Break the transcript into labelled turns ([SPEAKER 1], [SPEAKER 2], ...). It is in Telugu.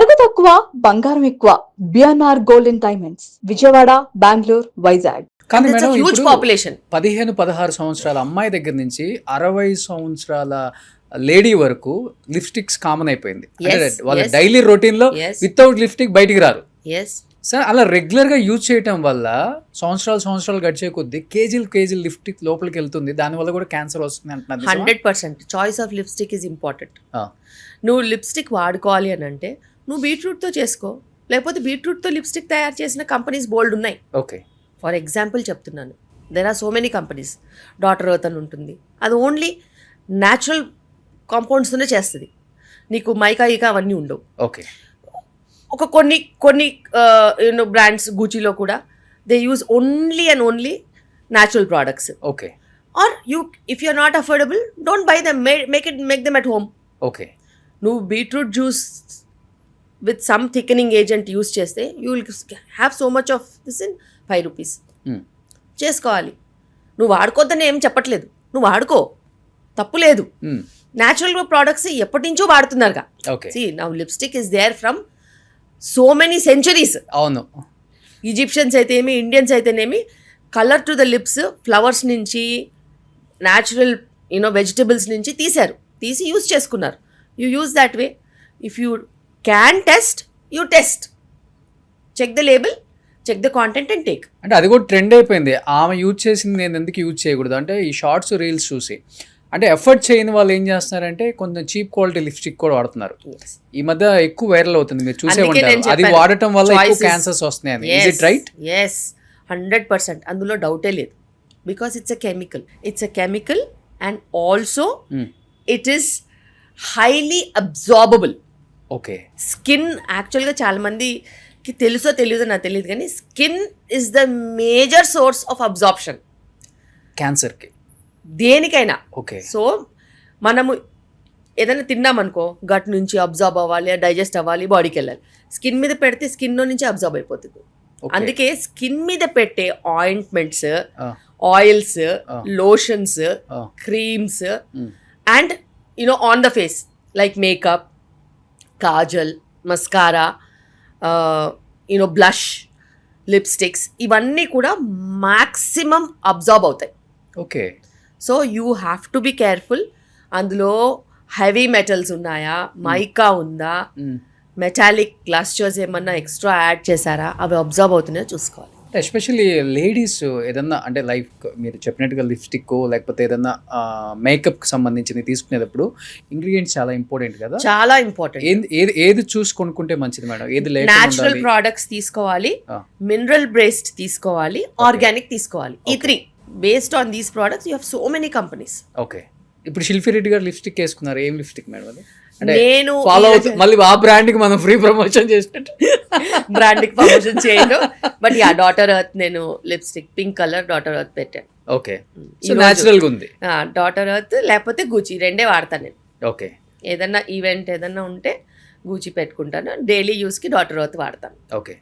[SPEAKER 1] నగదు తక్కువ బంగారం ఎక్కువ. BNR gold and diamonds, Vijayawada, Bengaluru, Vizag.
[SPEAKER 2] కానీ మేడం
[SPEAKER 3] హ్యూజ్
[SPEAKER 2] ఇప్పుడు
[SPEAKER 3] పాపులేషన్.
[SPEAKER 2] 15-16 సంవత్సరాల అమ్మాయి దగ్గర నుంచి 60 సంవత్సరాల లేడీ వరకు లిప్స్టిక్స్ కామన్ అయిపోయింది. అంటే వాళ్ళ డైలీ రొటీన్ లో వితౌట్ లిప్స్టిక్ బయటికి రారు సార్. అలా రెగ్యులర్ గా యూజ్ చేయటం వల్ల సంవత్సరాలు గడిచే కొద్దీ కేజీలు లిప్స్టిక్ లోపలికి వెళ్తుంది. దాని వల్ల కూడా క్యాన్సర్ వస్తుంది అంటున్నారు.
[SPEAKER 3] 100% choice of lipstick is important. నువ్వు లిప్స్టిక్ వాడుకోవాలి అని అంటే నువ్వు బీట్రూట్తో చేసుకో, లేకపోతే బీట్రూట్తో లిప్స్టిక్ తయారు చేసిన కంపెనీస్ బోల్డ్ ఉన్నాయి.
[SPEAKER 2] ఓకే,
[SPEAKER 3] ఫర్ ఎగ్జాంపుల్ చెప్తున్నాను, there are so many companies. Daughter Earth అని ఉంటుంది, అది ఓన్లీ న్యాచురల్ కాంపౌండ్స్తోనే చేస్తుంది, నీకు మైకా ఈకా అవన్నీ ఉండవు.
[SPEAKER 2] ఓకే.
[SPEAKER 3] ఒక కొన్ని బ్రాండ్స్ గూచీలో కూడా they use only and only natural products.
[SPEAKER 2] Okay.
[SPEAKER 3] Are you if you are not affordable don't buy them, make them at home.
[SPEAKER 2] Okay.
[SPEAKER 3] నువ్వు beetroot juice with some thickening agent use చేస్తే you will have so much of this in 5 rupees. చేసుకోవాలి. నువ్వు వాడుకోద్దని ఏం చెప్పట్లేదు, నువ్వు వాడుకో, తప్పు లేదు. న్యాచురల్ ప్రోడక్ట్స్ ఎప్పటి నుంచో వాడుతున్నారుగా. See now lipstick is there from so many centuries.
[SPEAKER 2] అవును.
[SPEAKER 3] ఈజిప్షియన్స్ అయితేనేమి, ఇండియన్స్ అయితేనేమి, colour to the lips flowers నుంచి, న్యాచురల్ వెజిటబుల్స్ నుంచి తీసి యూస్ చేసుకున్నారు. You use that way. If you can test, you test, check the label, check the content and take.
[SPEAKER 2] అంటే అది కూడా ట్రెండ్ అయిపోయింది. ఆమె యూజ్ చేసింది నేను ఎందుకు యూజ్ చేయకూడదు అంటే ఈ షార్ట్స్ రీల్స్ చూసి, అంటే ఎఫర్ట్ చేయని వాళ్ళు ఏం చేస్తున్నారంటే కొంచెం చీప్ క్వాలిటీ లిప్స్టిక్ కూడా వాడుతున్నారు. ఈ మధ్య ఎక్కువ వైరల్ అవుతుంది, మీరు చూసే ఉంటారు. అది వాడటం వల్ల ఎక్కువ క్యాన్సర్స్ వస్తున్నాయి. Is it right?
[SPEAKER 3] yes 100%, అందులో డౌటే లేదు. Because it's a chemical and also it is highly absorbable.
[SPEAKER 2] Okay.
[SPEAKER 3] Skin యాక్చువల్గా చాలా మందికి తెలుసో తెలియదో నాకు తెలియదు, కానీ skin is the major source of absorption
[SPEAKER 2] క్యాన్సర్కి,
[SPEAKER 3] దేనికైనా.
[SPEAKER 2] ఓకే.
[SPEAKER 3] సో మనము ఏదైనా తిన్నామనుకో, గట్ నుంచి అబ్జార్బ్ అవ్వాలి, డైజెస్ట్ అవ్వాలి, బాడీకి వెళ్ళాలి. స్కిన్ మీద పెడితే స్కిన్ నుంచి అబ్జార్బ్ అయిపోతుంది. అందుకే స్కిన్ మీద పెట్టే ointments, oils, lotions, creams and on the face like makeup, Kajal, mascara, blush, lipsticks, ఇవన్నీ కూడా మ్యాక్సిమం అబ్జార్బ్ అవుతాయి.
[SPEAKER 2] Okay.
[SPEAKER 3] So you have to be careful. అందులో హెవీ మెటల్స్ ఉన్నాయా, మైకా ఉందా, మెటాలిక్ గ్లాస్చర్స్ ఏమన్నా ఎక్స్ట్రా యాడ్ చేశారా, అవి అబ్జర్వ్ అవుతున్నాయో చూసుకోవాలి.
[SPEAKER 2] ఎస్పెషల్లీ లేడీస్ ఏదన్నా అంటే లైక్ మీరు చెప్పినట్టుగా లిప్స్టిక్ లేకపోతే ఏదన్నా మేకప్కి సంబంధించింది తీసుకునేటప్పుడు ఇంగ్రీడియంట్స్ చాలా ఇంపార్టెంట్ కదా.
[SPEAKER 3] చాలా ఇంపార్టెంట్.
[SPEAKER 2] ఏది చూసి కొనుక్కుంటే మంచిది మేడం? ఏది
[SPEAKER 3] న్యాచురల్ ప్రోడక్ట్స్ తీసుకోవాలి, మినరల్ బేస్డ్ తీసుకోవాలి, ఆర్గానిక్ తీసుకోవాలి. ఈ 3 based on these products you have so many companies.
[SPEAKER 2] Okay. ఇప్పుడు శిల్పి రెడ్డి గారు లిప్స్టిక్ వేసుకున్నారు. ఏం లిప్స్టిక్ మేడం అది?
[SPEAKER 3] నేను
[SPEAKER 2] ఫాలో అవుతుంది మళ్ళీ ఆ బ్రాండ్ కి మనం ఫ్రీ ప్రమోషన్ చేసినట్టు.
[SPEAKER 3] బ్రాండ్ కి ప్రమోషన్ చేయను, బట్ యా డాటర్ ఎర్త్ నేను lipstick pink colour daughter earth పెట్టాను.
[SPEAKER 2] ఓకే. సో న్యాచురల్ గా ఉంది.
[SPEAKER 3] డాటర్ ఎర్త్ లేకపోతే గూచీ, రెండే వాడతాను నేను.
[SPEAKER 2] ఓకే.
[SPEAKER 3] ఏదన్నా ఈవెంట్ ఏదన్నా ఉంటే గూచీ పెట్టుకుంటాను, డైలీ యూస్ కి డాటర్ ఎర్త్ వాడతాను.
[SPEAKER 2] ఓకే.